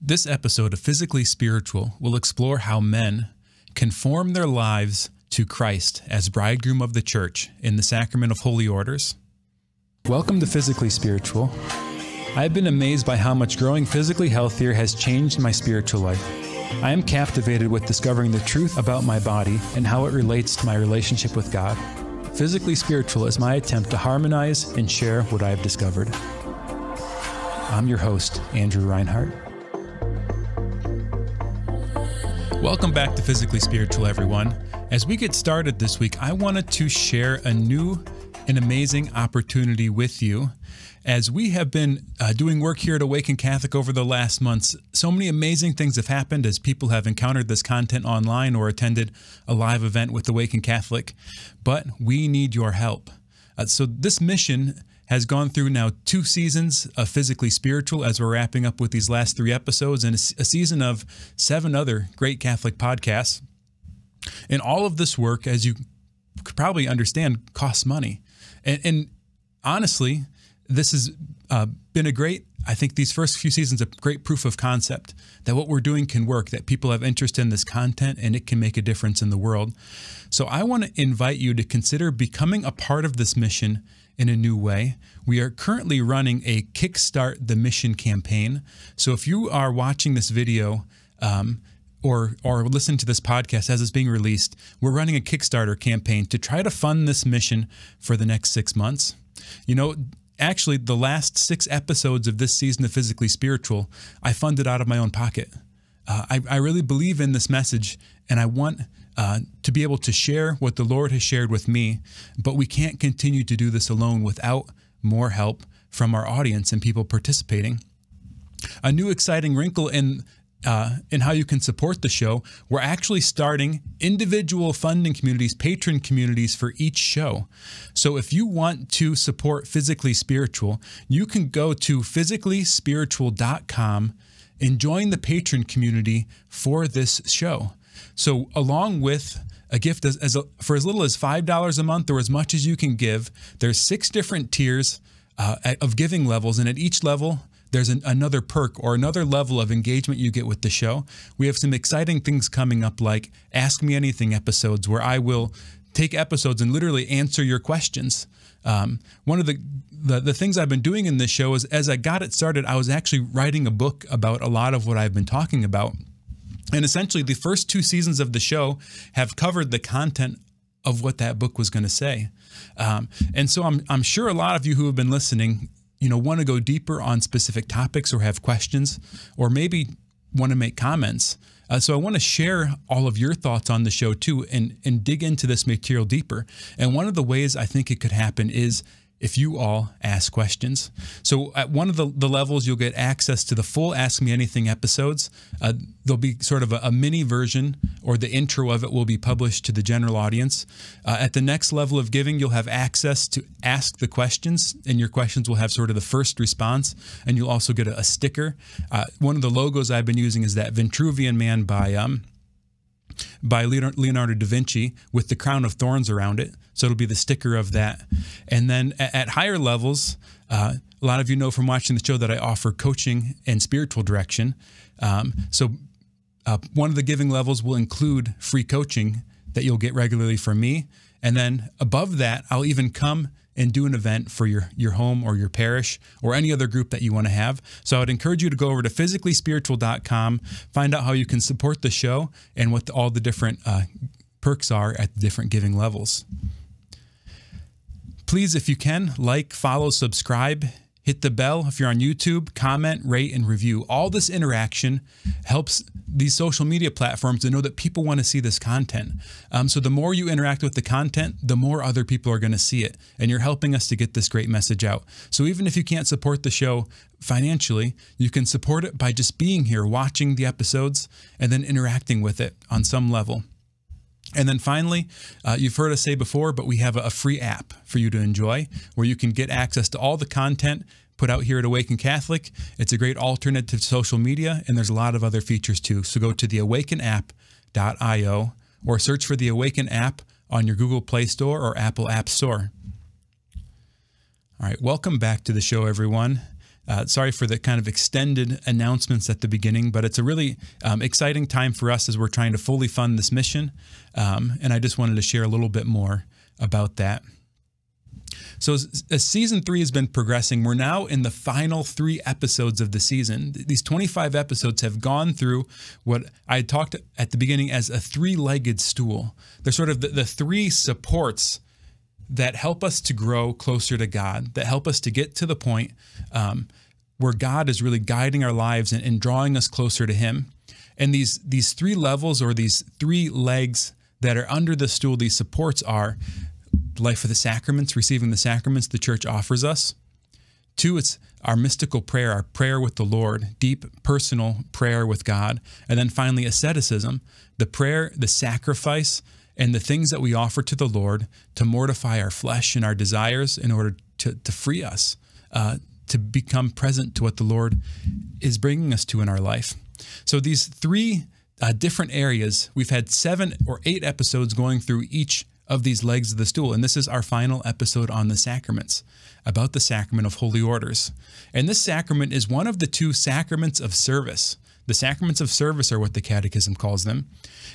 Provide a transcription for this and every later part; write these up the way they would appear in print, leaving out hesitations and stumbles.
This episode of Physically Spiritual will explore how men conform their lives to Christ as bridegroom of the Church in the Sacrament of Holy Orders. Welcome to Physically Spiritual. I've been amazed by how much growing physically healthier has changed my spiritual life. I am captivated with discovering the truth about my body and how it relates to my relationship with God. Physically Spiritual is my attempt to harmonize and share what I have discovered. I'm your host, Andrew Reinhart. Welcome back to Physically Spiritual, everyone. As we get started this week, I wanted to share a new and amazing opportunity with you. As we have been doing work here at AWAKEN Catholic over the last months, so many amazing things have happened as people have encountered this content online or attended a live event with AWAKEN Catholic. But we need your help. So this mission has gone through now 2 seasons of Physically Spiritual as we're wrapping up with these last 3 episodes and a season of 7 other great Catholic podcasts. And all of this work, as you could probably understand, costs money. And honestly, this has been a great, I think these first few seasons, a great proof of concept that what we're doing can work, that people have interest in this content and it can make a difference in the world. So I want to invite you to consider becoming a part of this mission in a new way. We are currently running a Kickstart the Mission campaign. So if you are watching this video or listening to this podcast as it's being released, we're running a Kickstarter campaign to try to fund this mission for the next 6 months. You know, actually, the last 6 episodes of this season of Physically Spiritual, I funded out of my own pocket. I really believe in this message, and I want to be able to share what the Lord has shared with me, but we can't continue to do this alone without more help from our audience and people participating. A new exciting wrinkle in how you can support the show, we're actually starting individual funding communities, patron communities for each show. So if you want to support Physically Spiritual, you can go to physicallyspiritual.com and join the patron community for this show. So along with a gift for as little as $5 a month or as much as you can give, there's 6 different tiers of giving levels, and at each level, there's another perk or another level of engagement you get with the show. We have some exciting things coming up like Ask Me Anything episodes where I will take episodes and literally answer your questions. One of the things I've been doing in this show is as I got it started, I was actually writing a book about a lot of what I've been talking about. And essentially the first 2 seasons of the show have covered the content of what that book was going to say. And so I'm sure a lot of you who have been listening, you know, want to go deeper on specific topics or have questions or maybe want to make comments. So I want to share all of your thoughts on the show too and dig into this material deeper. And one of the ways I think it could happen is if you all ask questions. So at one of the levels, you'll get access to the full Ask Me Anything episodes. There'll be sort of a mini version, or the intro of it will be published to the general audience. At the next level of giving, you'll have access to ask the questions, and your questions will have sort of the first response, and you'll also get a sticker. One of the logos I've been using is that Vitruvian Man by Leonardo da Vinci with the crown of thorns around it. So it'll be the sticker of that. And then at higher levels, a lot of you know from watching the show that I offer coaching and spiritual direction. So one of the giving levels will include free coaching that you'll get regularly from me. And then above that, I'll even come and do an event for your home or your parish or any other group that you want to have. So I would encourage you to go over to physicallyspiritual.com, find out how you can support the show and what all the different perks are at the different giving levels. Please, if you can, like, follow, subscribe, hit the bell if you're on YouTube, comment, rate, and review. All this interaction helps these social media platforms to know that people want to see this content. So the more you interact with the content, the more other people are going to see it. And you're helping us to get this great message out. So even if you can't support the show financially, you can support it by just being here, watching the episodes, and then interacting with it on some level. And then finally, you've heard us say before, but we have a free app for you to enjoy where you can get access to all the content put out here at AWAKEN Catholic. It's a great alternative to social media, and there's a lot of other features too. So go to the awakenapp.io or search for the AWAKEN app on your Google Play Store or Apple App Store. All right, welcome back to the show, everyone. Sorry for the kind of extended announcements at the beginning, but it's a really exciting time for us as we're trying to fully fund this mission. And I just wanted to share a little bit more about that. So as season 3 has been progressing, we're now in the final 3 episodes of the season. These 25 episodes have gone through what I talked at the beginning as a 3-legged stool. They're sort of the 3 supports that help us to grow closer to God, that help us to get to the point where God is really guiding our lives and drawing us closer to Him. And these 3 levels, or these 3 legs that are under the stool, these supports are life of the sacraments, receiving the sacraments the church offers us. 2, it's our mystical prayer, our prayer with the Lord, deep personal prayer with God. And then finally, asceticism, the prayer, the sacrifice, and the things that we offer to the Lord to mortify our flesh and our desires in order to free us, to become present to what the Lord is bringing us to in our life. So these 3 different areas, we've had 7 or 8 episodes going through each of these legs of the stool. And this is our final episode on the sacraments, about the Sacrament of Holy Orders. And this sacrament is one of the 2 sacraments of service. The sacraments of service are what the Catechism calls them.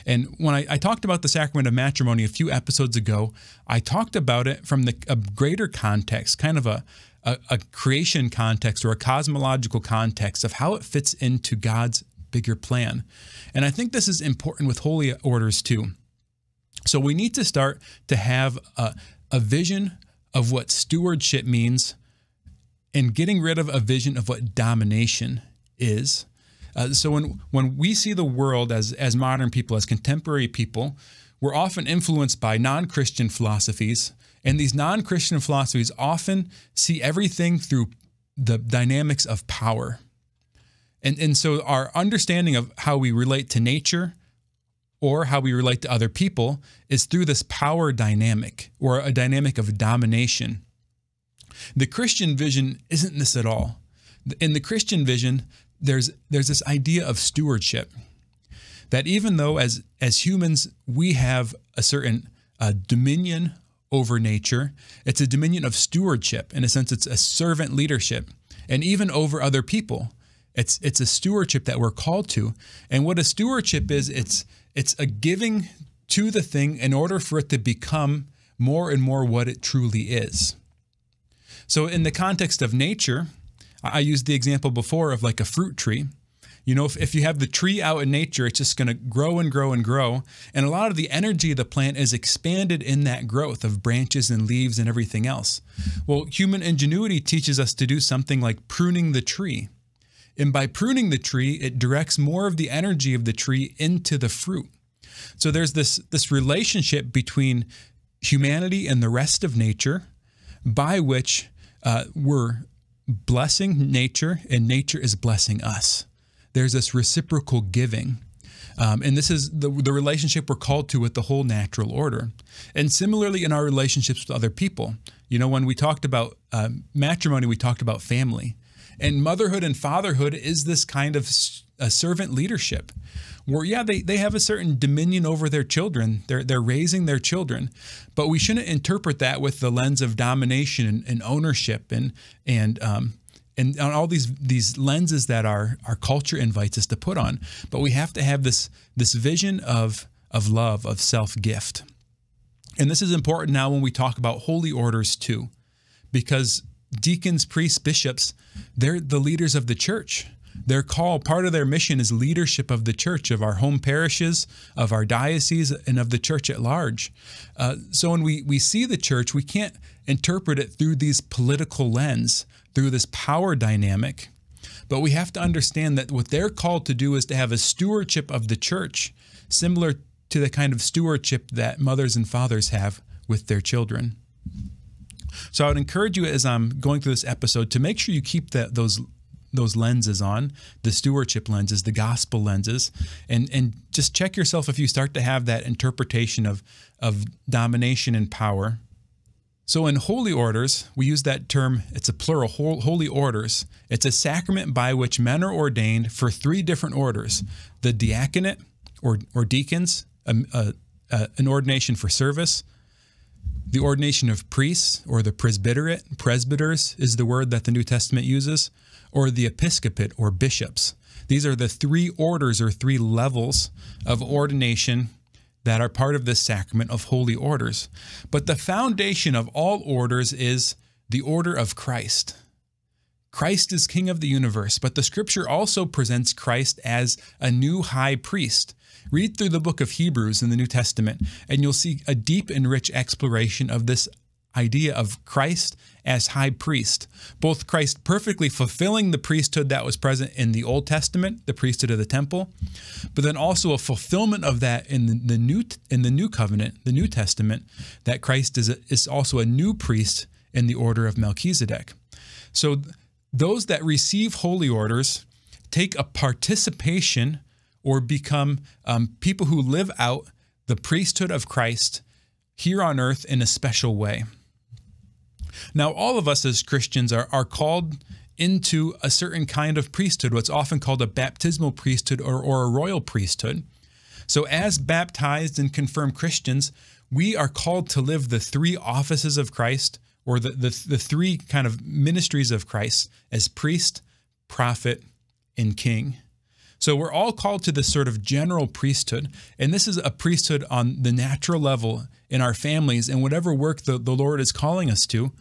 And when I talked about the sacrament of matrimony a few episodes ago, I talked about it from a greater context, kind of a creation context or a cosmological context of how it fits into God's bigger plan. And I think this is important with holy orders too. So we need to start to have a vision of what stewardship means and getting rid of a vision of what domination is. So when we see the world as modern people, as contemporary people, we're often influenced by non-Christian philosophies. And these non-Christian philosophies often see everything through the dynamics of power. And so our understanding of how we relate to nature or how we relate to other people is through this power dynamic, or a dynamic of domination. The Christian vision isn't this at all. In the Christian vision, there's this idea of stewardship, that even though as humans we have a certain dominion over nature, it's a dominion of stewardship. In a sense, it's a servant leadership, and even over other people. It's a stewardship that we're called to. And what a stewardship is, it's a giving to the thing in order for it to become more and more what it truly is. So in the context of nature, I used the example before of like a fruit tree. You know, if you have the tree out in nature, it's just going to grow and grow and grow. And a lot of the energy of the plant is expanded in that growth of branches and leaves and everything else. Well, human ingenuity teaches us to do something like pruning the tree. And by pruning the tree, it directs more of the energy of the tree into the fruit. So there's this relationship between humanity and the rest of nature by which we're blessing nature and nature is blessing us. There's this reciprocal giving. And this is the relationship we're called to with the whole natural order. And similarly in our relationships with other people. You know, when we talked about matrimony, we talked about family. And motherhood and fatherhood is this kind of a servant leadership where, yeah, they have a certain dominion over their children. They're raising their children, but we shouldn't interpret that with the lens of domination and ownership and all these lenses that our culture invites us to put on. But we have to have this vision of love, of self-gift. And this is important now when we talk about holy orders too, because deacons, priests, bishops, they're the leaders of the church. Their call, part of their mission is leadership of the church, of our home parishes, of our diocese, and of the church at large. So when we see the church, we can't interpret it through these political lens, through this power dynamic, but we have to understand that what they're called to do is to have a stewardship of the church, similar to the kind of stewardship that mothers and fathers have with their children. So I would encourage you as I'm going through this episode to make sure you keep those lenses on, the stewardship lenses, the gospel lenses, and just check yourself if you start to have that interpretation of domination and power. So in holy orders, we use that term, it's a plural, holy orders. It's a sacrament by which men are ordained for 3 different orders: the diaconate or deacons, an ordination for service, the ordination of priests, or the presbyterate, presbyters is the word that the New Testament uses, or the episcopate or bishops. These are the three orders or three levels of ordination that are part of this sacrament of holy orders. But the foundation of all orders is the order of Christ. Christ is King of the universe, but the scripture also presents Christ as a new high priest. Read through the book of Hebrews in the New Testament, and you'll see a deep and rich exploration of this idea of Christ as high priest. Both Christ perfectly fulfilling the priesthood that was present in the Old Testament, the priesthood of the temple, but then also a fulfillment of that in the new covenant, the New Testament, that Christ is also a new priest in the order of Melchizedek. So those that receive holy orders take a participation or become people who live out the priesthood of Christ here on earth in a special way. Now, all of us as Christians are called into a certain kind of priesthood, what's often called a baptismal priesthood or a royal priesthood. So as baptized and confirmed Christians, we are called to live the three offices of Christ, or the three kind of ministries of Christ as priest, prophet, and king. So we're all called to this sort of general priesthood, and this is a priesthood on the natural level in our families and whatever work the Lord is calling us to.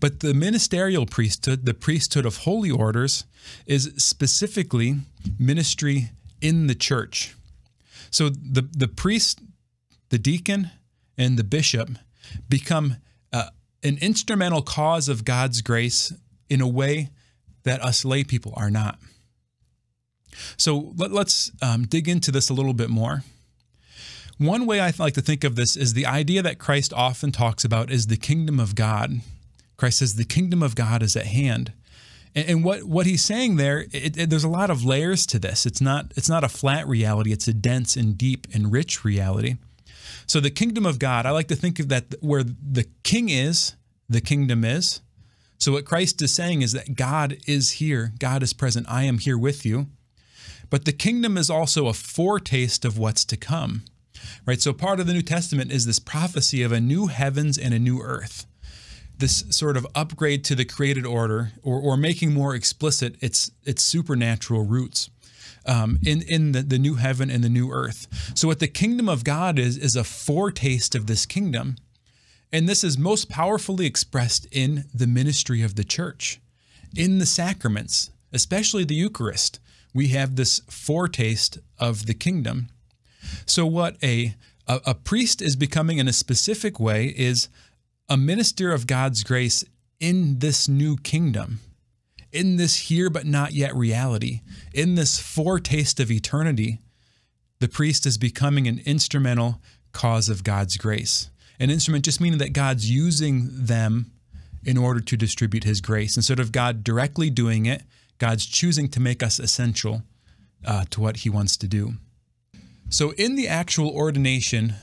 But the ministerial priesthood, the priesthood of holy orders, is specifically ministry in the church. So the priest, the deacon, and the bishop become an instrumental cause of God's grace in a way that us lay people are not. So let's dig into this a little bit more. One way I like to think of this is the idea that Christ often talks about is the kingdom of God. Christ says the kingdom of God is at hand. And what he's saying there, there's a lot of layers to this. It's not a flat reality. It's a dense and deep and rich reality. So the kingdom of God, I like to think of that where the king is, the kingdom is. So what Christ is saying is that God is here. God is present. I am here with you. But the kingdom is also a foretaste of what's to come, right? So part of the New Testament is this prophecy of a new heavens and a new earth, this sort of upgrade to the created order, or making more explicit its supernatural roots in the new heaven and the new earth. So what the kingdom of God is a foretaste of this kingdom. And this is most powerfully expressed in the ministry of the church, in the sacraments, especially the Eucharist. We have this foretaste of the kingdom. So what a priest is becoming in a specific way is a minister of God's grace in this new kingdom, in this here but not yet reality, in this foretaste of eternity. The priest is becoming an instrumental cause of God's grace. An instrument just meaning that God's using them in order to distribute his grace. Instead of God directly doing it, God's choosing to make us essential to what he wants to do. So in the actual ordination,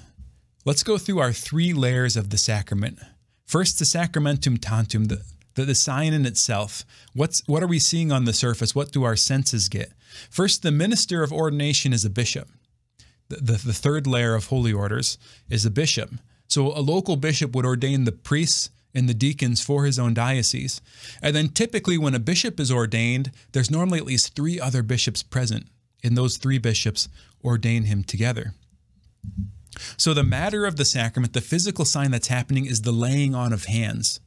let's go through our three layers of the sacrament. First, the sacramentum tantum, the sign in itself. What are we seeing on the surface? What do our senses get? First, the minister of ordination is a bishop. The third layer of holy orders is a bishop. So a local bishop would ordain the priests and the deacons for his own diocese. And then typically when a bishop is ordained, there's normally at least 3 other bishops present, and those 3 bishops ordain him together. So the matter of the sacrament, the physical sign that's happening, is the laying on of hands.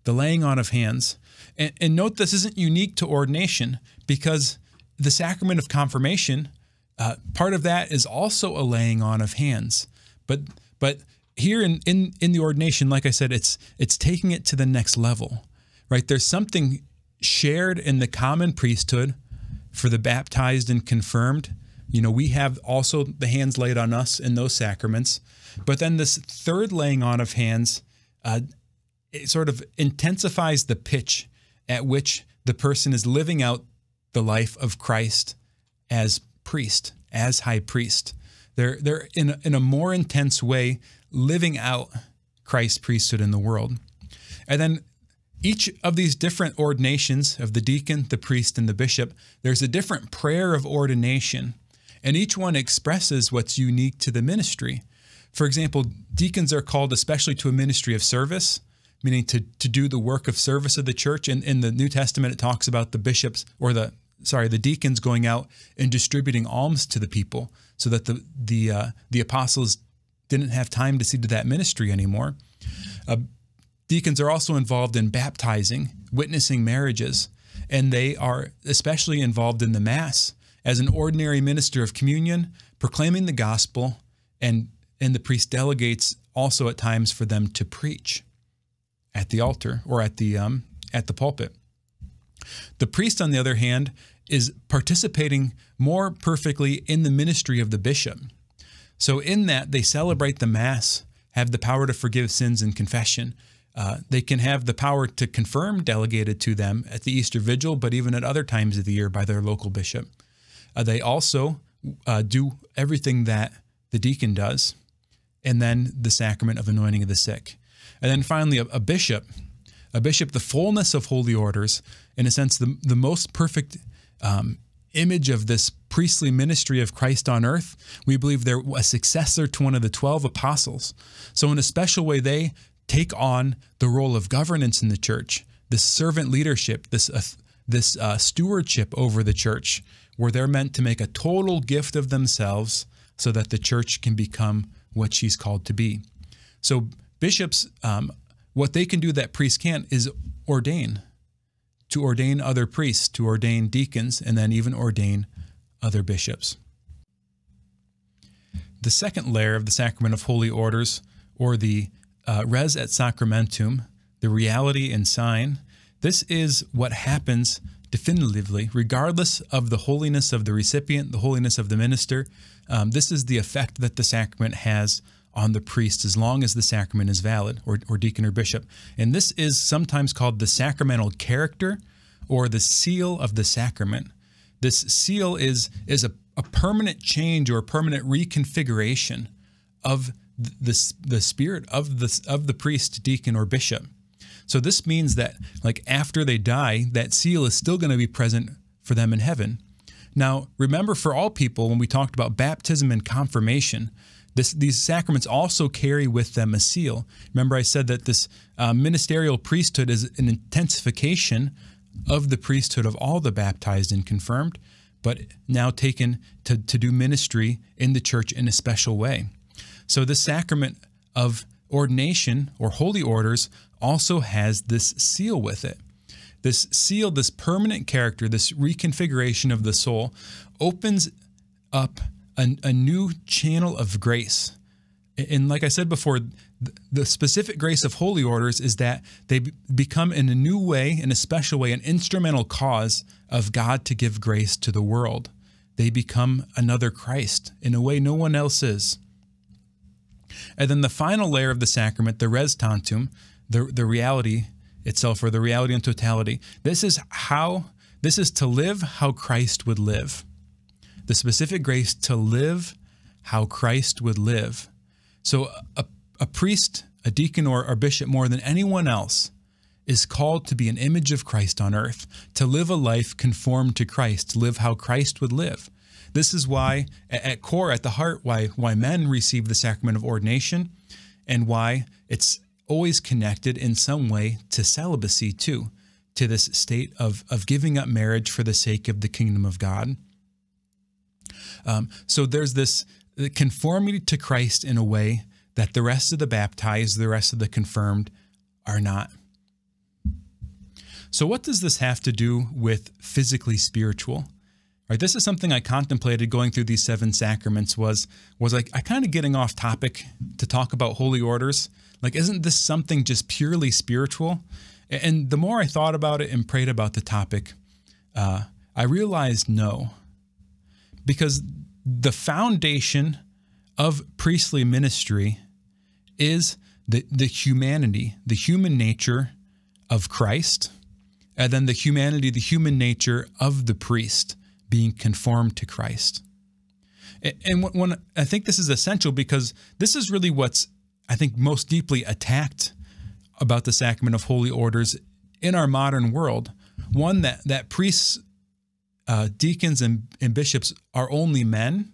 The laying on of hands. And note this isn't unique to ordination, because the sacrament of confirmation, part of that is also a laying on of hands. But here in the ordination, like I said, it's taking it to the next level, right? There's something shared in the common priesthood for the baptized and confirmed. You know, we have also the hands laid on us in those sacraments. But then this third laying on of hands, it sort of intensifies the pitch at which the person is living out the life of Christ as priest, as high priest. They're in a more intense way living out Christ's priesthood in the world. And then each of these different ordinations of the deacon, the priest, and the bishop, there's a different prayer of ordination, and each one expresses what's unique to the ministry. For example, deacons are called especially to a ministry of service, meaning to do the work of service of the church. And in the New Testament, it talks about the bishops or the deacons going out and distributing alms to the people, so that the apostles didn't have time to see to that ministry anymore. Deacons are also involved in baptizing, witnessing marriages, and they are especially involved in the Mass as an ordinary minister of communion, proclaiming the gospel, and the priest delegates also at times for them to preach at the altar or at the pulpit. The priest, on the other hand, is participating more perfectly in the ministry of the bishop. So in that, they celebrate the Mass, have the power to forgive sins in confession. They can have the power to confirm delegated to them at the Easter Vigil, but even at other times of the year by their local bishop. They also do everything that the deacon does, and then the sacrament of anointing of the sick. And then finally, a bishop, the fullness of holy orders, in a sense, the most perfect image of this priestly ministry of Christ on earth. We believe they're a successor to one of the 12 apostles. So in a special way, they take on the role of governance in the church, this servant leadership, this stewardship over the church, where they're meant to make a total gift of themselves so that the church can become what she's called to be. So bishops, what they can do that priests can't is ordain other priests, to ordain deacons, and then even ordain other bishops. The second layer of the Sacrament of Holy Orders, or the res et sacramentum, the reality and sign, this is what happens definitively, regardless of the holiness of the recipient, the holiness of the minister. This is the effect that the sacrament has on the priest as long as the sacrament is valid, or deacon or bishop. And this is sometimes called the sacramental character, or the seal of the sacrament. This seal is a permanent change or a permanent reconfiguration of the spirit of the priest, deacon, or bishop. So this means that, like, after they die, that seal is still going to be present for them in heaven. Now, remember, for all people, when we talked about baptism and confirmation, these sacraments also carry with them a seal. Remember, I said that this ministerial priesthood is an intensification of the priesthood of all the baptized and confirmed, but now taken to do ministry in the church in a special way. So the sacrament of ordination, or holy orders, also has this seal with it. This seal, this permanent character, this reconfiguration of the soul, opens up a new channel of grace. And like I said before, the specific grace of holy orders is that they become, in a new way, in a special way, an instrumental cause of God to give grace to the world. They become another Christ in a way no one else is. And then the final layer of the sacrament, the res tantum, the reality itself, or the reality in totality. This is to live how Christ would live. The specific grace to live how Christ would live. So a priest, a deacon, or a bishop, more than anyone else, is called to be an image of Christ on earth, to live a life conformed to Christ, to live how Christ would live. This is why, at core, at the heart, why men receive the sacrament of ordination, and why it's always connected in some way to celibacy too, to this state of giving up marriage for the sake of the kingdom of God. So there's this conformity to Christ in a way that the rest of the baptized, the rest of the confirmed are not. So what does this have to do with physically spiritual? Right, this is something I contemplated going through these 7 sacraments, was like, I kind of getting off topic to talk about holy orders. Like, isn't this something just purely spiritual? And the more I thought about it and prayed about the topic, I realized no. Because the foundation of priestly ministry is the humanity, the human nature of Christ, and then the human nature of the priest being conformed to Christ. And when I think this is essential, because this is really what's, I think, most deeply attacked about the Sacrament of Holy Orders in our modern world. One, that priests, deacons, and bishops are only men.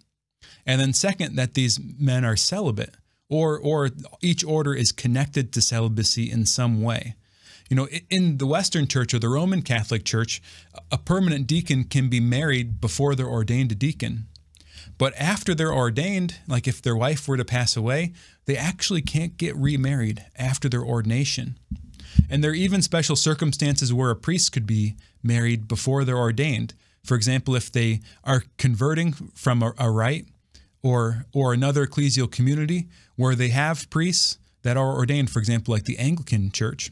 And then second, that these men are celibate, or each order is connected to celibacy in some way. You know, in the Western Church or the Roman Catholic Church, a permanent deacon can be married before they're ordained a deacon. But after they're ordained, like if their wife were to pass away, they actually can't get remarried after their ordination. And there are even special circumstances where a priest could be married before they're ordained. For example, if they are converting from a rite or another ecclesial community where they have priests that are ordained, for example, like the Anglican Church,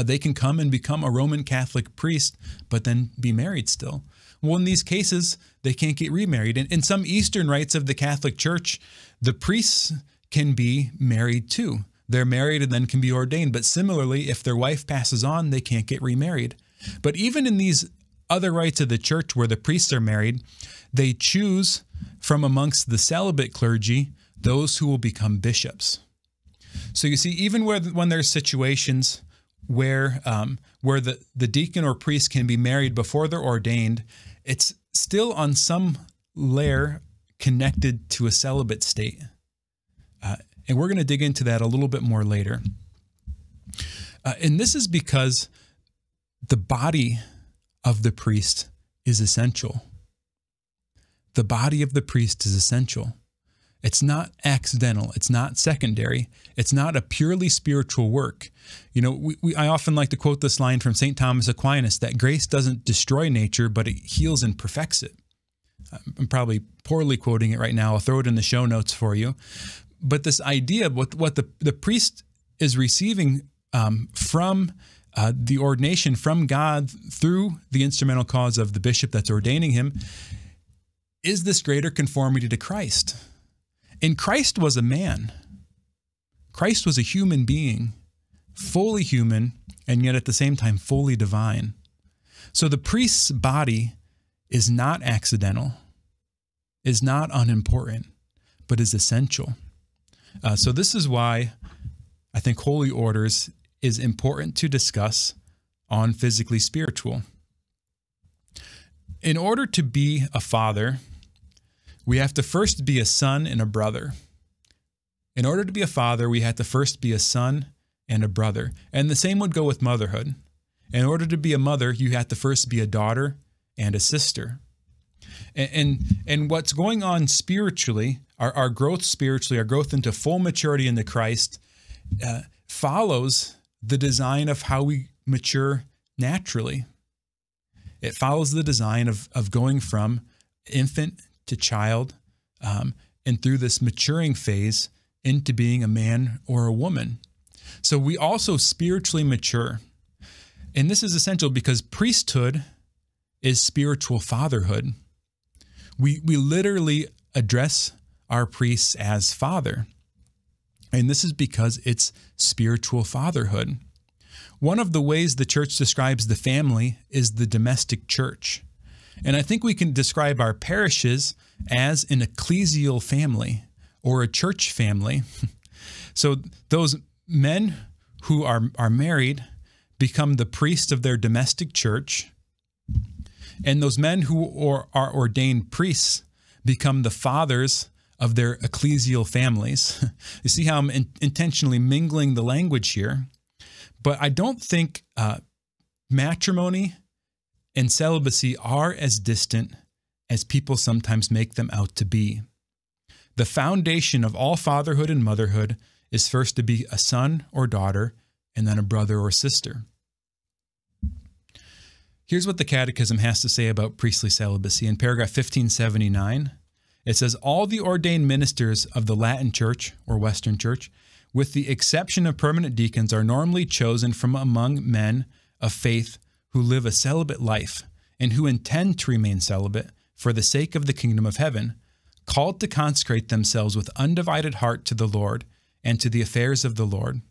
they can come and become a Roman Catholic priest, but then be married still. Well, in these cases, they can't get remarried. And in some Eastern rites of the Catholic Church, the priests can be married too. They're married and then can be ordained. But similarly, if their wife passes on, they can't get remarried. But even in these other rites of the church where the priests are married, they choose from amongst the celibate clergy those who will become bishops. So you see, even when there's situations where the deacon or priest can be married before they're ordained, it's still on some layer connected to a celibate state. And we're going to dig into that a little bit more later. And this is because the body of the priest is essential. The body of the priest is essential. It's not accidental. It's not secondary. It's not a purely spiritual work. You know, I often like to quote this line from St. Thomas Aquinas, that grace doesn't destroy nature, but it heals and perfects it. I'm probably poorly quoting it right now. I'll throw it in the show notes for you. But this idea of what the priest is receiving from the ordination from God through the instrumental cause of the bishop that's ordaining him is this greater conformity to Christ. And Christ was a man. Christ was a human being, fully human, and yet at the same time fully divine. So the priest's body is not accidental, is not unimportant, but is essential. So this is why I think Holy Orders is important to discuss on Physically Spiritual. In order to be a father, we have to first be a son and a brother. In order to be a father, we have to first be a son and a brother. And the same would go with motherhood. In order to be a mother, you have to first be a daughter and a sister. And what's going on spiritually, our growth spiritually, our growth into full maturity into Christ, follows the design of how we mature naturally. It follows the design of going from infant to child, and through this maturing phase into being a man or a woman. So we also spiritually mature. And this is essential because priesthood is spiritual fatherhood. We literally address our priests as father. And this is because it's spiritual fatherhood. One of the ways the church describes the family is the domestic church. And I think we can describe our parishes as an ecclesial family or a church family. So those men who are married become the priest of their domestic church. And those men who are ordained priests become the fathers of their ecclesial families. You see how I'm intentionally mingling the language here? But I don't think matrimony and celibacy are as distant as people sometimes make them out to be. The foundation of all fatherhood and motherhood is first to be a son or daughter, and then a brother or sister. Here's what the Catechism has to say about priestly celibacy. In paragraph 1579, it says, all the ordained ministers of the Latin Church or Western Church, with the exception of permanent deacons, are normally chosen from among men of faith who live a celibate life and who intend to remain celibate for the sake of the kingdom of heaven, called to consecrate themselves with undivided heart to the Lord and to the affairs of the Lord.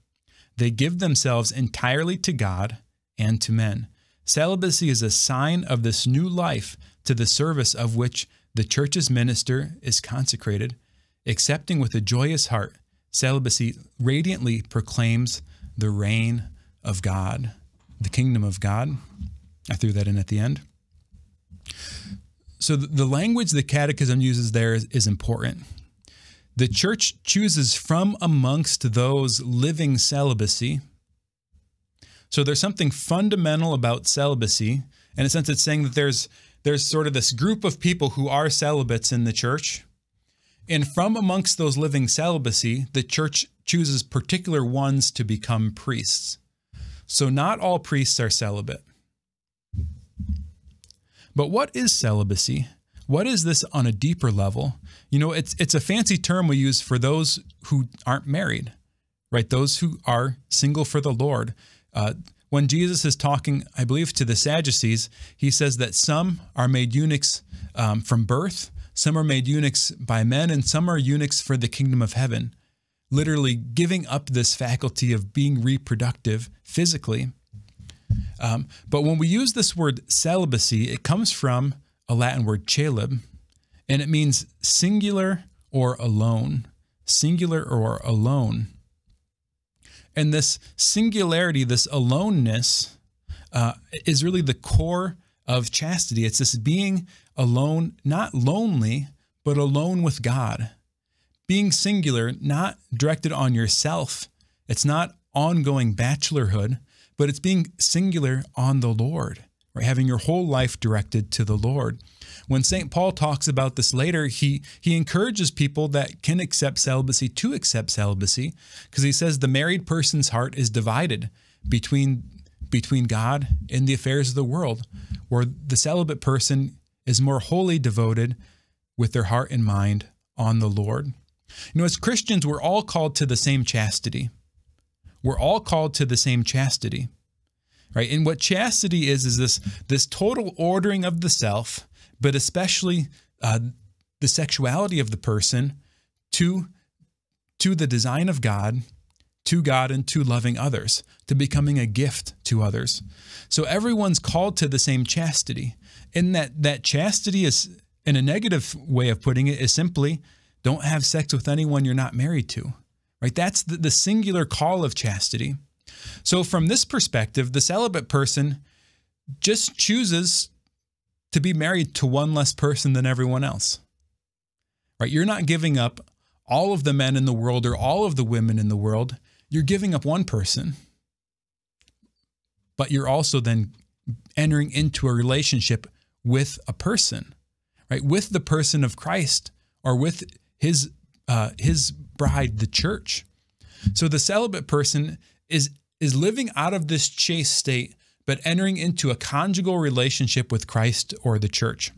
They give themselves entirely to God and to men. Celibacy is a sign of this new life to the service of which the church's minister is consecrated. Accepting with a joyous heart, celibacy radiantly proclaims the reign of God, the kingdom of God. I threw that in at the end. So the language the Catechism uses there is important. The Church chooses from amongst those living celibacy. So there's something fundamental about celibacy. In a sense, it's saying that there's sort of this group of people who are celibates in the Church. And from amongst those living celibacy, the Church chooses particular ones to become priests. So not all priests are celibate. But what is celibacy? What is this on a deeper level? You know, it's a fancy term we use for those who aren't married, right? Those who are single for the Lord. When Jesus is talking, I believe, to the Sadducees, he says that some are made eunuchs from birth, some are made eunuchs by men, and some are eunuchs for the kingdom of heaven, literally giving up this faculty of being reproductive physically. But when we use this word celibacy, it comes from a Latin word celib, and it means singular or alone. Singular or alone. And this singularity, this aloneness, is really the core of chastity. It's this being alone, not lonely, but alone with God. Being singular, not directed on yourself. It's not ongoing bachelorhood, but it's being singular on the Lord, right? Having your whole life directed to the Lord. When St. Paul talks about this later, he encourages people that can accept celibacy to accept celibacy, because he says the married person's heart is divided between God and the affairs of the world, where the celibate person is more wholly devoted with their heart and mind on the Lord. You know, as Christians, we're all called to the same chastity. We're all called to the same chastity, right? And what chastity is this total ordering of the self, but especially the sexuality of the person to the design of God, to God, and to loving others, to becoming a gift to others. So everyone's called to the same chastity. And that chastity is, in a negative way of putting it, is simply don't have sex with anyone you're not married to, right? That's the singular call of chastity. So from this perspective, the celibate person just chooses to be married to one less person than everyone else, right? You're not giving up all of the men in the world or all of the women in the world. You're giving up one person, but you're also then entering into a relationship with a person, right? With the person of Christ, or with his bride, the church. So the celibate person is living out of this chaste state, but entering into a conjugal relationship with Christ or the church.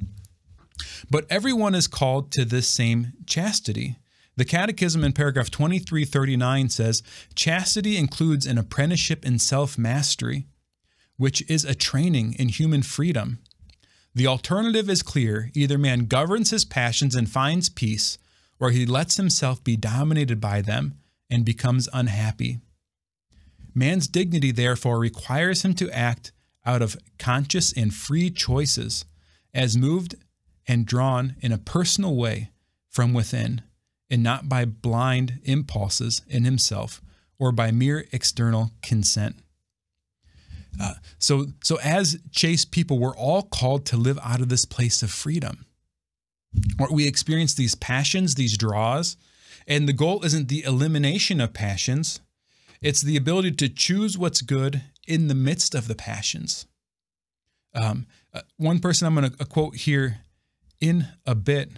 But everyone is called to this same chastity. The Catechism in paragraph 2339 says, chastity includes an apprenticeship in self-mastery, which is a training in human freedom. The alternative is clear. Either man governs his passions and finds peace, or he lets himself be dominated by them and becomes unhappy. Man's dignity, therefore, requires him to act out of conscious and free choices, as moved and drawn in a personal way from within, and not by blind impulses in himself or by mere external consent. So as chaste people, we're all called to live out of this place of freedom, where we experience these passions, these draws, and the goal isn't the elimination of passions. It's the ability to choose what's good in the midst of the passions. One person I'm going to quote here in a bit.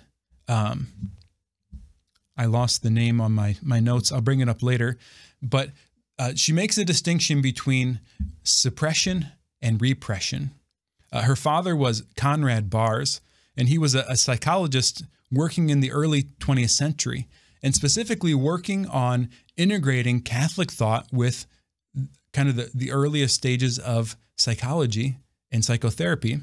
I lost the name on my notes. I'll bring it up later. But she makes a distinction between suppression and repression. Her father was Conrad Bars, and he was a psychologist working in the early 20th century, and specifically working on integrating Catholic thought with kind of the earliest stages of psychology and psychotherapy.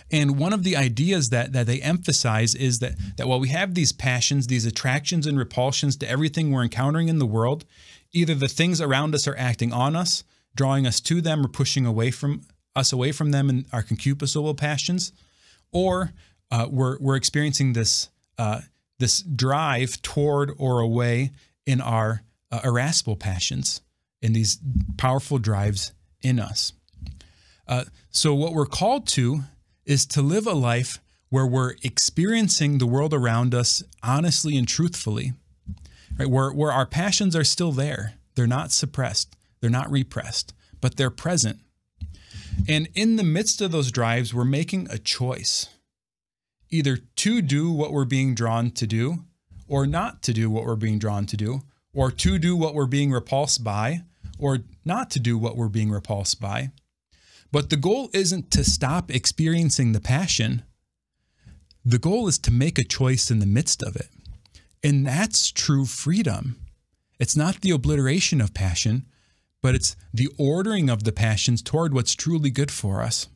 And one of the ideas that they emphasize is that while we have these passions, these attractions and repulsions to everything we're encountering in the world, either the things around us are acting on us, drawing us to them, or pushing away from them in our concupiscible passions, or we're experiencing this drive toward or away in our irascible passions, in these powerful drives in us. So what we're called to is to live a life where we're experiencing the world around us honestly and truthfully, right? Where our passions are still there. They're not suppressed. They're not repressed, but they're present. And in the midst of those drives, we're making a choice, either to do what we're being drawn to do, or not to do what we're being drawn to do, or to do what we're being repulsed by, or not to do what we're being repulsed by. But the goal isn't to stop experiencing the passion. The goal is to make a choice in the midst of it. And that's true freedom. It's not the obliteration of passion, but it's the ordering of the passions toward what's truly good for us.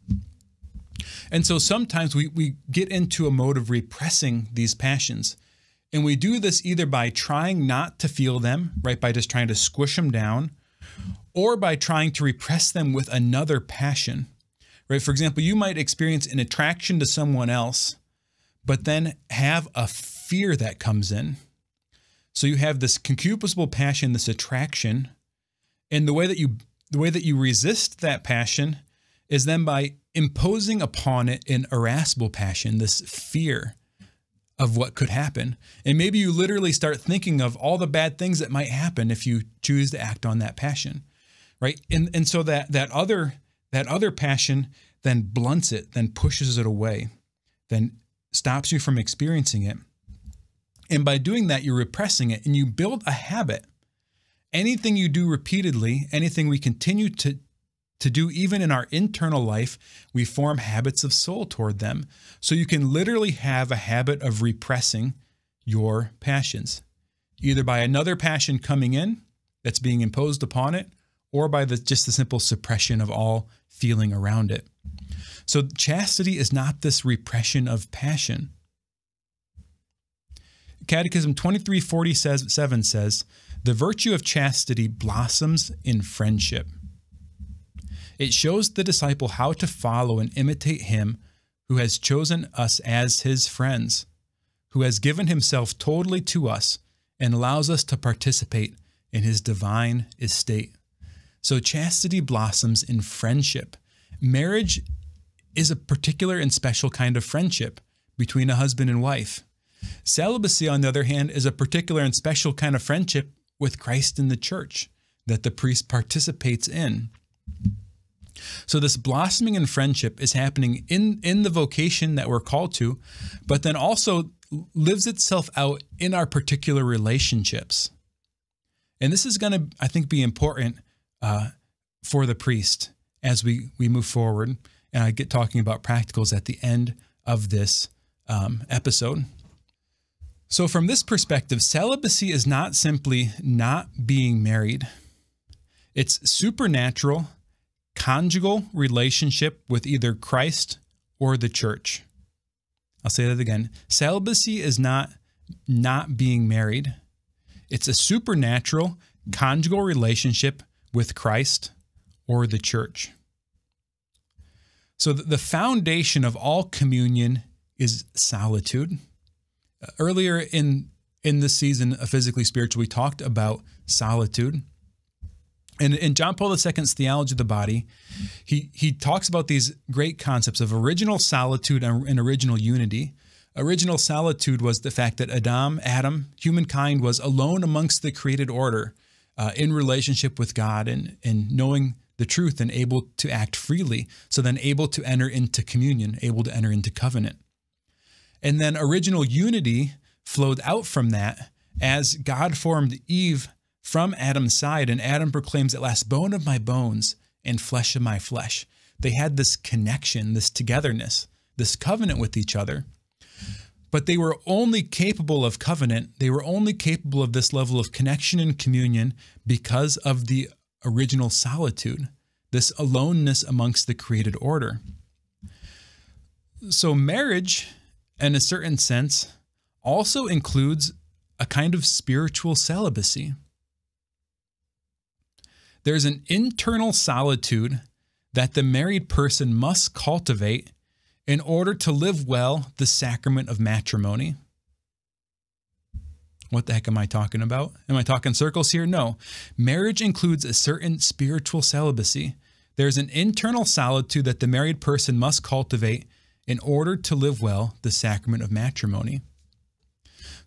And so sometimes we get into a mode of repressing these passions. And we do this either by trying not to feel them, right, by just trying to squish them down, or by trying to repress them with another passion, right? For example, you might experience an attraction to someone else, but then have a fear that comes in. So you have this concupiscible passion, this attraction, and the way that you resist that passion is then by imposing upon it an irascible passion, this fear of what could happen. And maybe you literally start thinking of all the bad things that might happen if you choose to act on that passion, right? And so that other passion then blunts it, then pushes it away, then stops you from experiencing it. And by doing that, you're repressing it and you build a habit. Anything you do repeatedly, anything we continue to do even in our internal life, we form habits of soul toward them. So you can literally have a habit of repressing your passions, either by another passion coming in that's being imposed upon it, or by just the simple suppression of all feeling around it. So chastity is not this repression of passion. Catechism 2347 says, the virtue of chastity blossoms in friendship. It shows the disciple how to follow and imitate him who has chosen us as his friends, who has given himself totally to us and allows us to participate in his divine estate. So chastity blossoms in friendship. Marriage is a particular and special kind of friendship between a husband and wife. Celibacy, on the other hand, is a particular and special kind of friendship with Christ and the church that the priest participates in. So this blossoming in friendship is happening in the vocation that we're called to, but then also lives itself out in our particular relationships. And this is going to, I think, be important for the priest as we move forward. And I get talking about practicals at the end of this episode. So from this perspective, celibacy is not simply not being married. It's supernatural, conjugal relationship with either Christ or the church. I'll say that again. Celibacy is not being married. It's a supernatural, conjugal relationship with Christ or the church. So the foundation of all communion is solitude. Earlier in this season of Physically Spiritual, we talked about solitude. And in John Paul II's Theology of the Body, he talks about these great concepts of original solitude and original unity. Original solitude was the fact that Adam, humankind, was alone amongst the created order in relationship with God and knowing the truth and able to act freely. So then able to enter into communion, able to enter into covenant. And then original unity flowed out from that as God formed Eve from Adam's side, and Adam proclaims at last, bone of my bones and flesh of my flesh. They had this connection, this togetherness, this covenant with each other. But they were only capable of covenant. They were only capable of this level of connection and communion because of the original solitude, this aloneness amongst the created order. So marriage, in a certain sense, also includes a kind of spiritual celibacy. There's an internal solitude that the married person must cultivate in order to live well the sacrament of matrimony. What the heck am I talking about? Am I talking circles here? No. Marriage includes a certain spiritual celibacy. There's an internal solitude that the married person must cultivate in order to live well the sacrament of matrimony.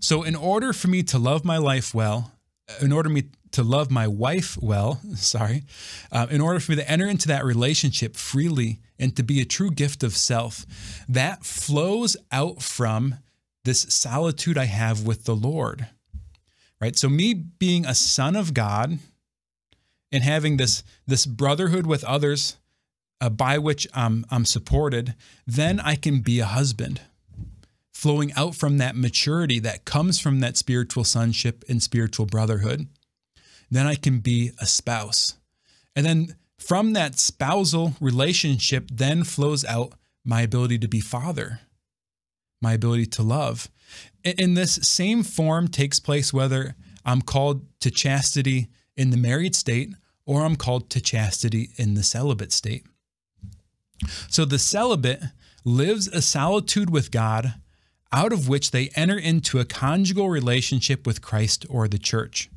So in order for me to love my life well, in order for me to love my wife well, in order for me to enter into that relationship freely and to be a true gift of self, that flows out from this solitude I have with the Lord, right? So me being a son of God and having this brotherhood with others by which I'm supported, then I can be a husband, flowing out from that maturity that comes from that spiritual sonship and spiritual brotherhood. Then I can be a spouse. And then from that spousal relationship then flows out my ability to be father, my ability to love. In this same form takes place whether I'm called to chastity in the married state or I'm called to chastity in the celibate state. So the celibate lives a solitude with God out of which they enter into a conjugal relationship with Christ or the church.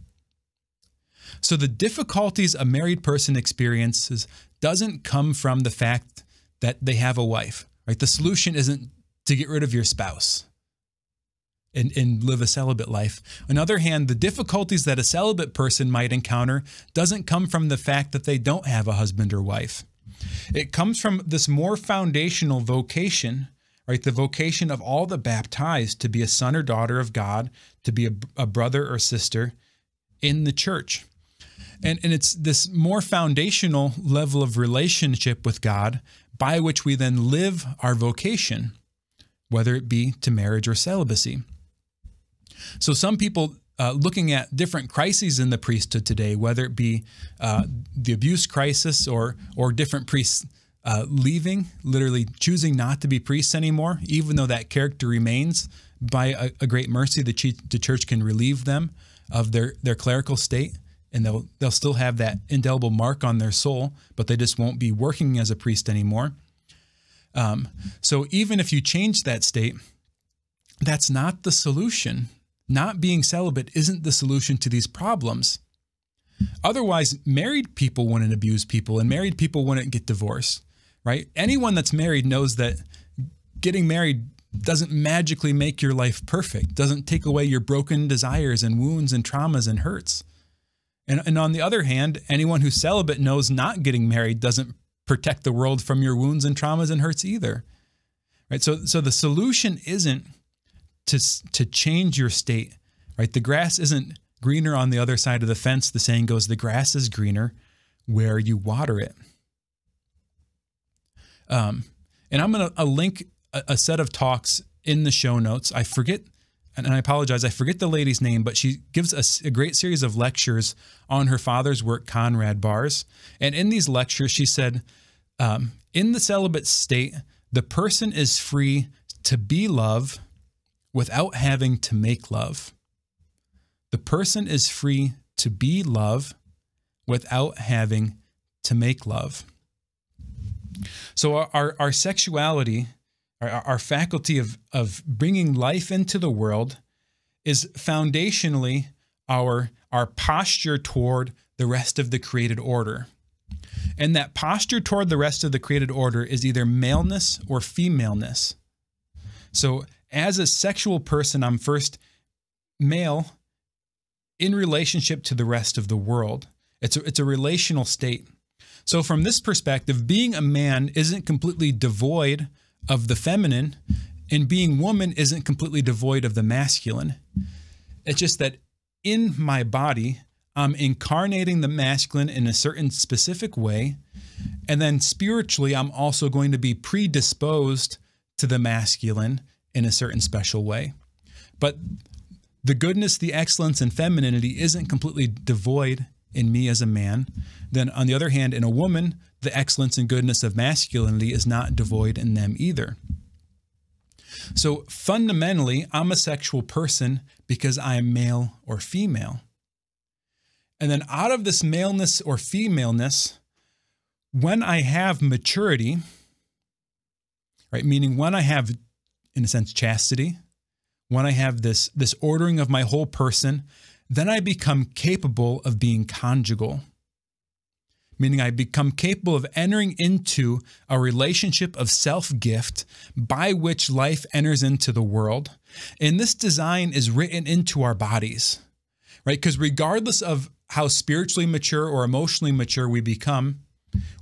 So the difficulties a married person experiences doesn't come from the fact that they have a wife, right? The solution isn't to get rid of your spouse and live a celibate life. On the other hand, the difficulties that a celibate person might encounter doesn't come from the fact that they don't have a husband or wife. It comes from this more foundational vocation, right? The vocation of all the baptized to be a son or daughter of God, to be a brother or sister in the church. And it's this more foundational level of relationship with God by which we then live our vocation, whether it be to marriage or celibacy. So some people looking at different crises in the priesthood today, whether it be the abuse crisis or different priests leaving, literally choosing not to be priests anymore, even though that character remains, by a great mercy, the church can relieve them of their clerical state, and they'll still have that indelible mark on their soul, but they just won't be working as a priest anymore. So even if you change that state, that's not the solution. Not being celibate isn't the solution to these problems. Otherwise, married people wouldn't abuse people and married people wouldn't get divorced, right? Anyone that's married knows that getting married doesn't magically make your life perfect, doesn't take away your broken desires and wounds and traumas and hurts. And on the other hand, anyone who's celibate knows not getting married doesn't protect the world from your wounds and traumas and hurts either, right? So the solution isn't to change your state, right? The grass isn't greener on the other side of the fence. The saying goes, the grass is greener where you water it. And I'm going to link a set of talks in the show notes. I forget, and I apologize, I forget the lady's name, but she gives us a great series of lectures on her father's work, Conrad Bars. And in these lectures, she said, in the celibate state, the person is free to be love without having to make love. The person is free to be love without having to make love. So our sexuality, our faculty of bringing life into the world is foundationally our posture toward the rest of the created order. And that posture toward the rest of the created order is either maleness or femaleness. So as a sexual person, I'm first male in relationship to the rest of the world. It's a relational state. So from this perspective, being a man isn't completely devoid of the feminine, and being woman isn't completely devoid of the masculine. It's just that in my body, I'm incarnating the masculine in a certain specific way, and then spiritually, I'm also going to be predisposed to the masculine in a certain special way. But the goodness, the excellence, and femininity isn't completely devoid in me as a man. Then on the other hand, in a woman, the excellence and goodness of masculinity is not devoid in them either. So fundamentally, I'm a sexual person because I am male or female. And then out of this maleness or femaleness, when I have maturity, right, meaning when I have, in a sense, chastity, when I have this ordering of my whole person, then I become capable of being conjugal. meaning I become capable of entering into a relationship of self-gift by which life enters into the world. And this design is written into our bodies, right? Because regardless of how spiritually mature or emotionally mature we become,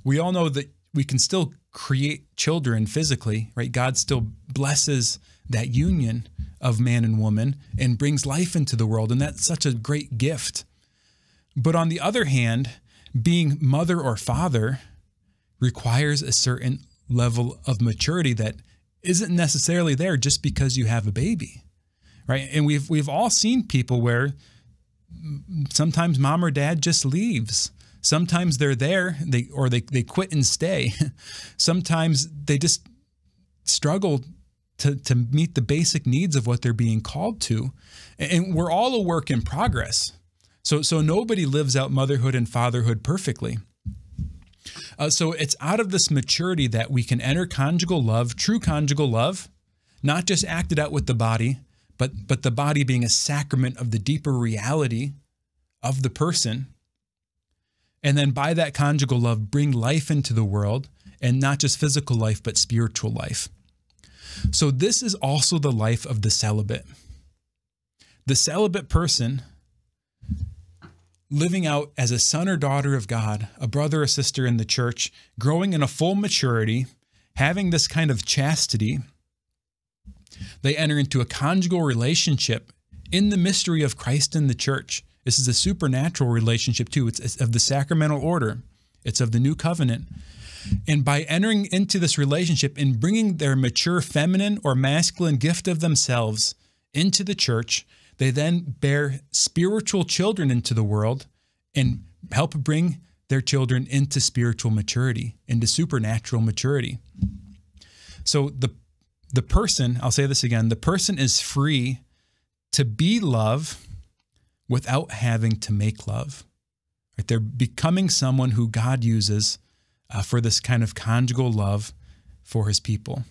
we all know that we can still create children physically, right? God still blesses that union of man and woman and brings life into the world. And that's such a great gift. But on the other hand, being mother or father requires a certain level of maturity that isn't necessarily there just because you have a baby, right? And we've all seen people where sometimes mom or dad just leaves. Sometimes they're there, they quit and stay. Sometimes they just struggle to meet the basic needs of what they're being called to. And we're all a work in progress. So nobody lives out motherhood and fatherhood perfectly. So it's out of this maturity that we can enter conjugal love, true conjugal love, not just acted out with the body, but the body being a sacrament of the deeper reality of the person. And then by that conjugal love, bring life into the world, and not just physical life, but spiritual life. So this is also the life of the celibate. The celibate person living out as a son or daughter of God, a brother or sister in the church, growing in a full maturity, having this kind of chastity, they enter into a conjugal relationship in the mystery of Christ in the church. This is a supernatural relationship too. It's of the sacramental order. It's of the new covenant. And by entering into this relationship and bringing their mature feminine or masculine gift of themselves into the church, they then bear spiritual children into the world and help bring their children into spiritual maturity, into supernatural maturity. So the person, I'll say this again, the person is free to be love without having to make love. Right? They're becoming someone who God uses for this kind of conjugal love for his people.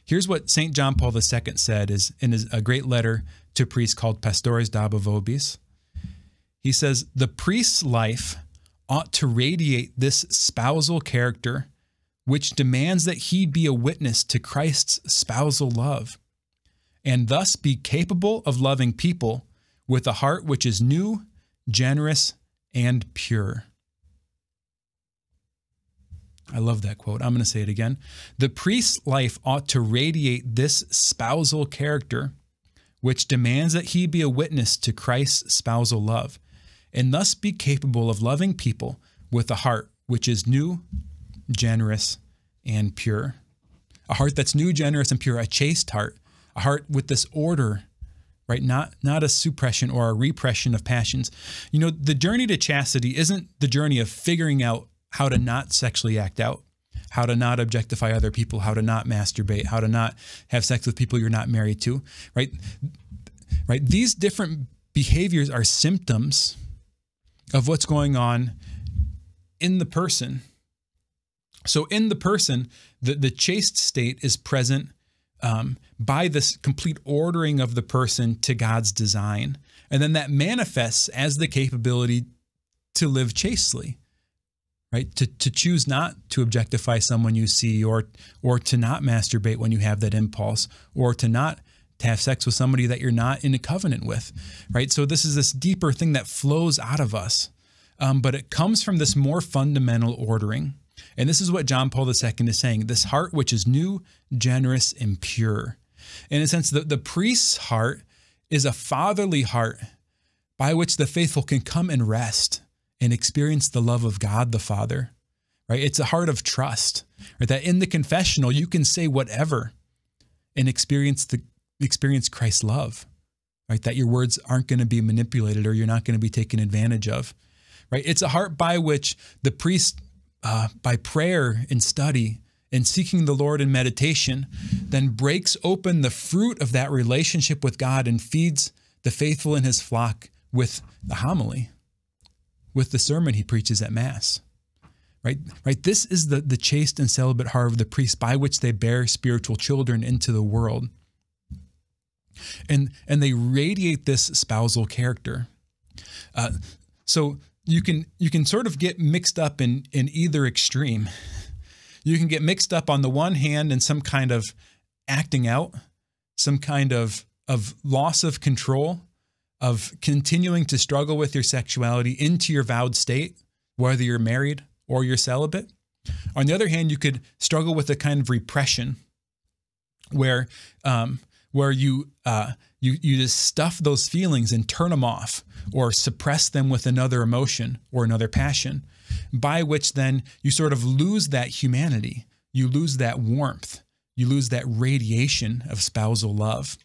Here's what St. John Paul II said in a great letter to priests called Pastores Dabo Vobis. He says, the priest's life ought to radiate this spousal character, which demands that he be a witness to Christ's spousal love, and thus be capable of loving people with a heart which is new, generous, and pure. I love that quote. I'm going to say it again. The priest's life ought to radiate this spousal character, which demands that he be a witness to Christ's spousal love, and thus be capable of loving people with a heart which is new, generous, and pure. A heart that's new, generous, and pure, a chaste heart, a heart with this order, right? Not a suppression or a repression of passions. You know, the journey to chastity isn't the journey of figuring out how to not sexually act out, how to not objectify other people, how to not masturbate, how to not have sex with people you're not married to, right? Right? These different behaviors are symptoms of what's going on in the person. So in the person, the chaste state is present by this complete ordering of the person to God's design. And then that manifests as the capability to live chastely. Right? To choose not to objectify someone you see, or to not masturbate when you have that impulse, or to not to have sex with somebody that you're not in a covenant with, right? So this is this deeper thing that flows out of us, but it comes from this more fundamental ordering. And this is what John Paul II is saying, this heart which is new, generous, and pure. In a sense, the priest's heart is a fatherly heart by which the faithful can come and rest and experience the love of God the Father, right? It's a heart of trust, right? That in the confessional, you can say whatever and experience Christ's love, right? That your words aren't going to be manipulated or you're not going to be taken advantage of, right? It's a heart by which the priest, by prayer and study and seeking the Lord in meditation, then breaks open the fruit of that relationship with God and feeds the faithful in his flock with the homily, with the sermon he preaches at Mass, right? This is the chaste and celibate heart of the priest by which they bear spiritual children into the world. And they radiate this spousal character. So you can sort of get mixed up in either extreme. You can get mixed up on the one hand in some kind of acting out, some kind of loss of control, of continuing to struggle with your sexuality into your vowed state, whether you're married or you're celibate. On the other hand, you could struggle with a kind of repression where you just stuff those feelings and turn them off or suppress them with another emotion or another passion, by which then you sort of lose that humanity. You lose that warmth. You lose that radiation of spousal love.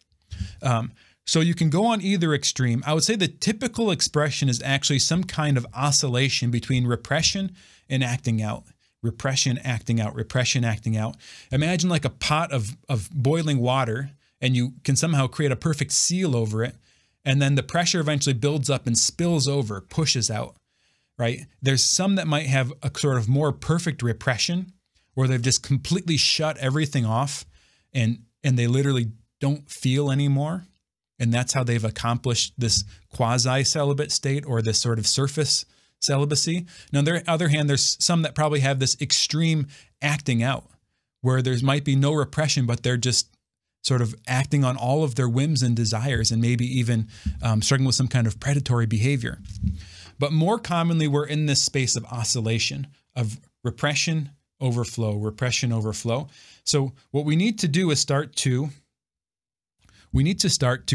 So you can go on either extreme. I would say the typical expression is actually some kind of oscillation between repression and acting out. Repression, acting out, repression, acting out. Imagine like a pot of boiling water, and you can somehow create a perfect seal over it. And then the pressure eventually builds up and spills over, pushes out, right? There's some that might have a sort of more perfect repression, where they've just completely shut everything off and they literally don't feel anymore. And that's how they've accomplished this quasi-celibate state or this sort of surface celibacy. Now, on the other hand, there's some that probably have this extreme acting out, where there might be no repression, but they're just sort of acting on all of their whims and desires, and maybe even struggling with some kind of predatory behavior. But more commonly, we're in this space of oscillation, of repression, overflow, repression, overflow. So what we need to do is start to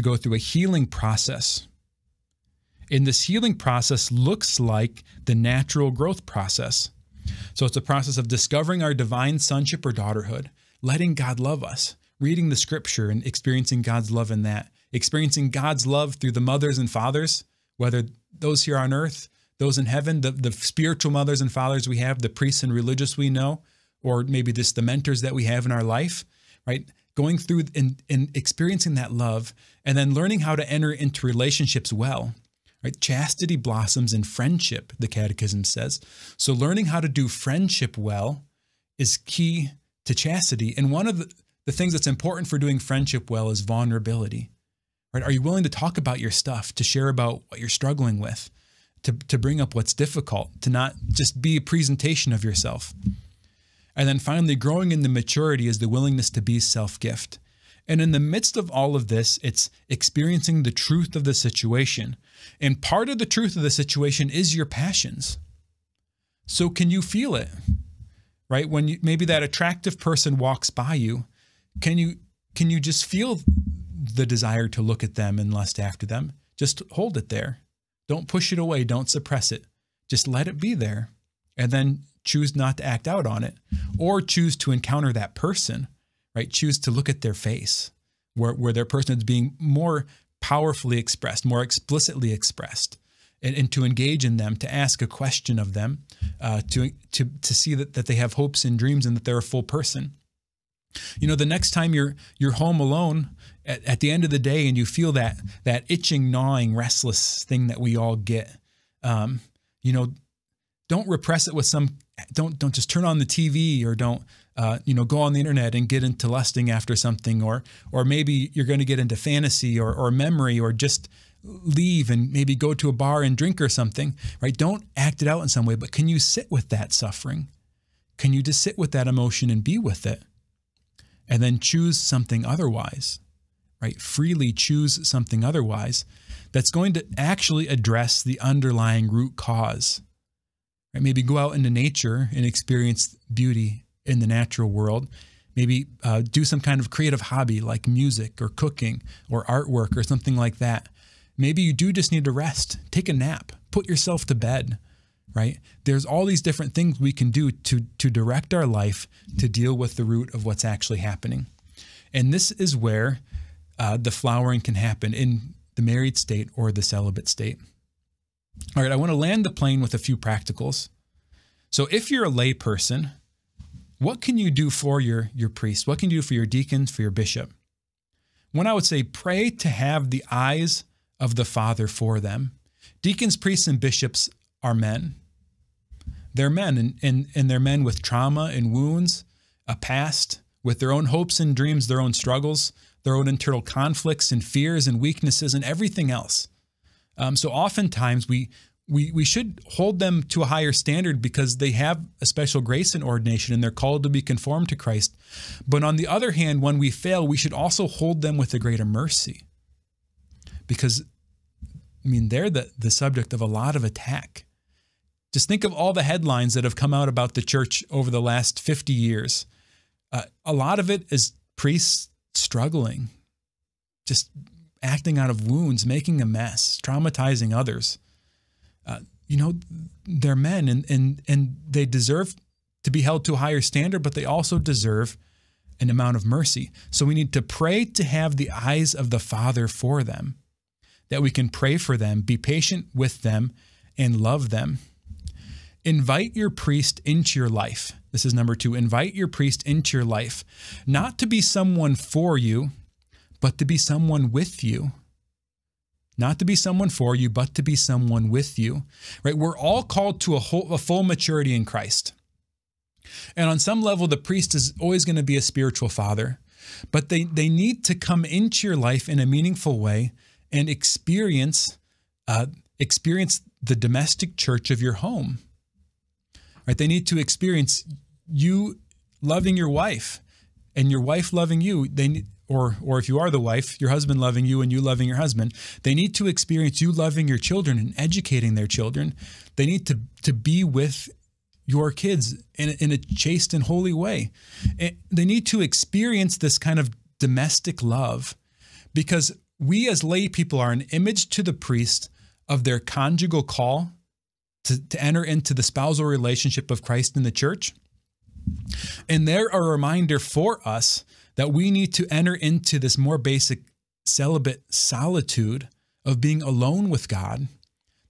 go through a healing process. And this healing process looks like the natural growth process. So it's a process of discovering our divine sonship or daughterhood, letting God love us, reading the scripture and experiencing God's love in that, experiencing God's love through the mothers and fathers, whether those here on earth, those in heaven, the spiritual mothers and fathers we have, the priests and religious we know, or maybe just the mentors that we have in our life, right? Going through and experiencing that love, and then learning how to enter into relationships well. Right? Chastity blossoms in friendship, the Catechism says. So learning how to do friendship well is key to chastity. And one of the things that's important for doing friendship well is vulnerability. Right? Are you willing to talk about your stuff, to share about what you're struggling with, to bring up what's difficult, to not just be a presentation of yourself? And then finally, growing in the maturity is the willingness to be self-gift. And in the midst of all of this, it's experiencing the truth of the situation. And part of the truth of the situation is your passions. So can you feel it? Right? When maybe that attractive person walks by you, can you just feel the desire to look at them and lust after them? Just hold it there. Don't push it away. Don't suppress it. Just let it be there. And then choose not to act out on it, or choose to encounter that person. Right? Choose to look at their face, where their person is being more powerfully expressed, more explicitly expressed, and to engage in them, to ask a question of them, to see that they have hopes and dreams and that they're a full person. You know, the next time you're home alone at the end of the day and you feel that itching, gnawing, restless thing that we all get, you know, don't repress it with don't just turn on the TV, or don't go on the internet and get into lusting after something, or maybe you're going to get into fantasy or memory, or just leave and maybe go to a bar and drink or something, right? Don't act it out in some way, but can you sit with that suffering? Can you just sit with that emotion and be with it? And then choose something otherwise, right? Freely choose something otherwise that's going to actually address the underlying root cause. Right? Maybe go out into nature and experience beauty in the natural world. Maybe do some kind of creative hobby like music or cooking or artwork or something like that. Maybe you do just need to rest, take a nap, put yourself to bed, right? There's all these different things we can do to direct our life to deal with the root of what's actually happening. And this is where the flowering can happen in the married state or the celibate state. All right, I want to land the plane with a few practicals. So if you're a lay person, what can you do for your priest? What can you do for your deacons, for your bishop? One, I would say, pray to have the eyes of the Father for them. Deacons, priests, and bishops are men. They're men, and they're men with trauma and wounds, a past, with their own hopes and dreams, their own struggles, their own internal conflicts and fears and weaknesses and everything else. So oftentimes we we should hold them to a higher standard because they have a special grace in ordination and they're called to be conformed to Christ. But on the other hand, when we fail, we should also hold them with a greater mercy because, I mean, they're the subject of a lot of attack. Just think of all the headlines that have come out about the church over the last 50 years. A lot of it is priests struggling, just acting out of wounds, making a mess, traumatizing others. They're men and they deserve to be held to a higher standard, but they also deserve an amount of mercy. So we need to pray to have the eyes of the Father for them, that we can pray for them, be patient with them, and love them. Invite your priest into your life. This is number 2. Invite your priest into your life, not to be someone for you, but to be someone with you. Not to be someone for you, but to be someone with you, right? We're all called to a full maturity in Christ. And on some level, the priest is always going to be a spiritual father, but they need to come into your life in a meaningful way and experience the domestic church of your home, right? They need to experience you loving your wife and your wife loving you. Or if you are the wife, your husband loving you and you loving your husband. They need to experience you loving your children and educating their children. They need to be with your kids in a chaste and holy way. They need to experience this kind of domestic love because we as lay people are an image to the priest of their conjugal call to enter into the spousal relationship of Christ in the church. And they're a reminder for us that we need to enter into this more basic celibate solitude of being alone with God,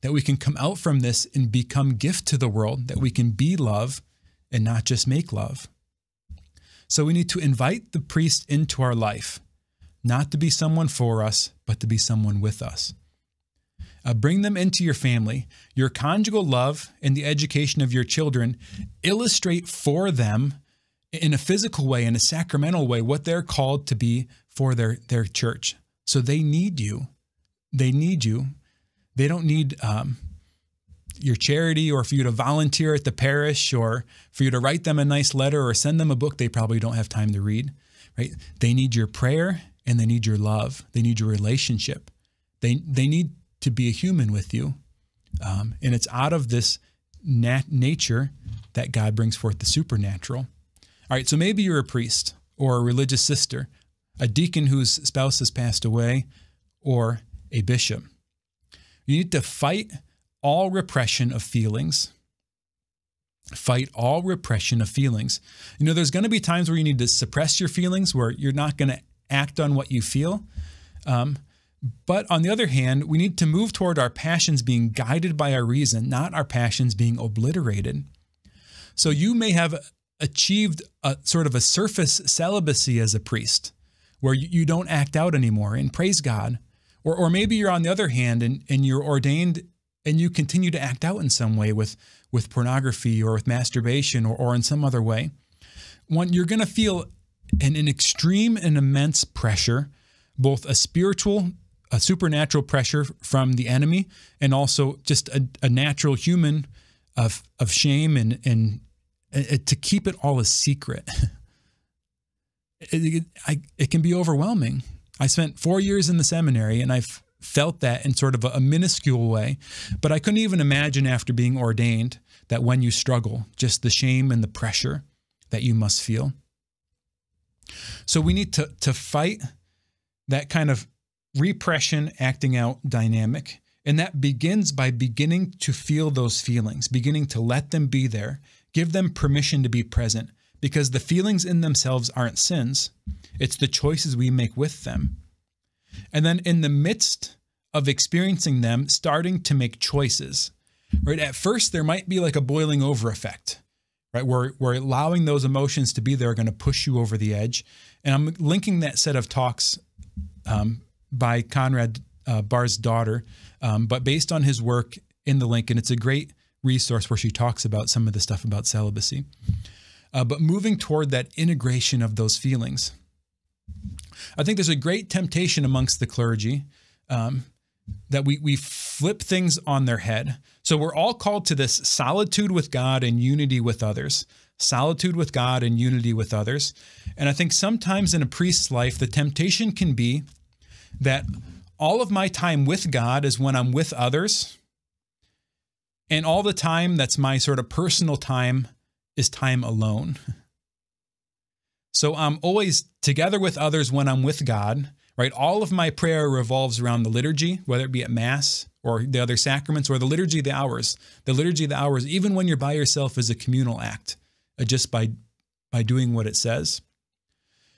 that we can come out from this and become gift to the world, that we can be love and not just make love. So we need to invite the priest into our life, not to be someone for us, but to be someone with us. Bring them into your family. Your conjugal love and the education of your children illustrate for them in a physical way, in a sacramental way, what they're called to be for their church. So they need you. They need you. They don't need your charity or for you to volunteer at the parish or for you to write them a nice letter or send them a book they probably don't have time to read, right? They need your prayer and they need your love. They need your relationship. They need to be a human with you. And it's out of this nature that God brings forth the supernatural. All right, so maybe you're a priest or a religious sister, a deacon whose spouse has passed away, or a bishop. You need to fight all repression of feelings. Fight all repression of feelings. There's going to be times where you need to suppress your feelings, where you're not going to act on what you feel. But on the other hand, we need to move toward our passions being guided by our reason, not our passions being obliterated. So you may have achieved a sort of a surface celibacy as a priest, where you don't act out anymore, and praise God. Or maybe you're on the other hand and you're ordained and you continue to act out in some way with pornography or with masturbation or in some other way. You're going to feel an extreme and immense pressure, both a supernatural pressure from the enemy and also just a natural human of shame and to keep it all a secret. It can be overwhelming. I spent 4 years in the seminary and I've felt that in sort of a minuscule way, but I couldn't even imagine after being ordained that when you struggle, just the shame and the pressure that you must feel. So we need to fight that kind of repression, acting out dynamic. And that begins by beginning to feel those feelings, beginning to let them be there, give them permission to be present, because the feelings in themselves aren't sins. It's the choices we make with them. And then in the midst of experiencing them, starting to make choices, right? At first, there might be like a boiling over effect, right? Where allowing those emotions to be there are going to push you over the edge. And I'm linking that set of talks by Conrad Barr's daughter, but based on his work in the link, and it's a great resource where she talks about some of the stuff about celibacy. But moving toward that integration of those feelings. I think there's a great temptation amongst the clergy that we flip things on their head. So we're all called to this solitude with God and unity with others. Solitude with God and unity with others. And I think sometimes in a priest's life, the temptation can be that all of my time with God is when I'm with others, and all the time that's my sort of personal time is time alone. So I'm always together with others when I'm with God, right? All of my prayer revolves around the liturgy, whether it be at Mass or the other sacraments or the liturgy of the hours. The liturgy of the hours, even when you're by yourself, is a communal act, just by doing what it says.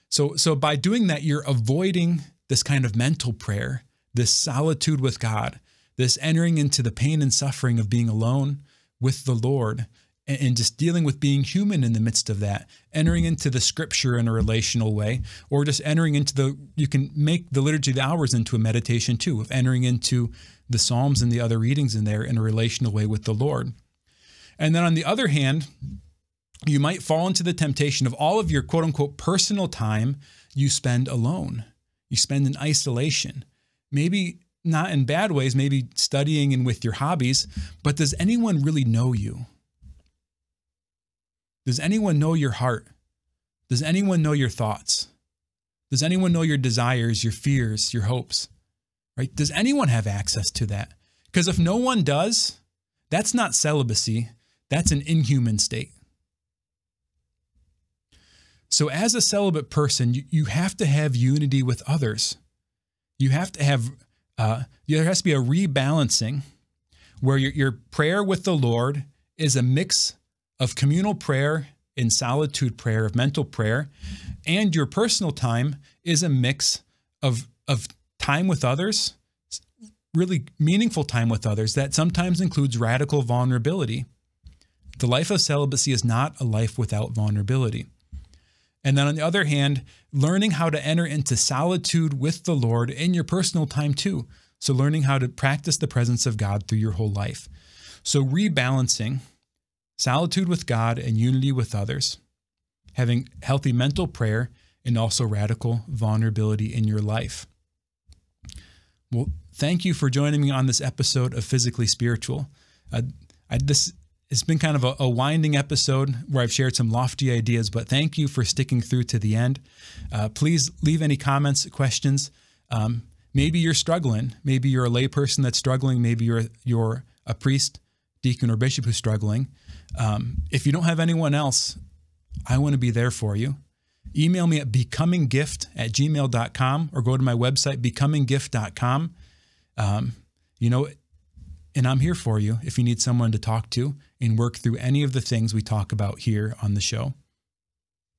So by doing that, you're avoiding this kind of mental prayer, this solitude with God, this entering into the pain and suffering of being alone with the Lord, and just dealing with being human in the midst of that, entering into the scripture in a relational way, or just entering into you can make the liturgy of the hours into a meditation too, of entering into the Psalms and the other readings in there in a relational way with the Lord. And then on the other hand, you might fall into the temptation of all of your quote unquote personal time you spend alone. You spend in isolation, maybe not in bad ways, maybe studying and with your hobbies, but does anyone really know you? Does anyone know your heart? Does anyone know your thoughts? Does anyone know your desires, your fears, your hopes? Right? Does anyone have access to that? Because if no one does, that's not celibacy. That's an inhuman state. So as a celibate person, you have to have unity with others. You have to have, there has to be a rebalancing where your prayer with the Lord is a mix of communal prayer and solitude prayer, of mental prayer, and your personal time is a mix of time with others, really meaningful time with others that sometimes includes radical vulnerability. The life of celibacy is not a life without vulnerability. And then on the other hand, learning how to enter into solitude with the Lord in your personal time too. So learning how to practice the presence of God through your whole life. So rebalancing solitude with God and unity with others, having healthy mental prayer, and also radical vulnerability in your life. Well, thank you for joining me on this episode of Physically Spiritual. This has been kind of a winding episode where I've shared some lofty ideas, but thank you for sticking through to the end. Please leave any comments, questions. Maybe you're struggling. Maybe you're a layperson that's struggling. Maybe you're a priest, deacon, or bishop who's struggling. If you don't have anyone else, I want to be there for you. Email me at becominggift@gmail.com or go to my website, becominggift.com. And I'm here for you if you need someone to talk to and work through any of the things we talk about here on the show.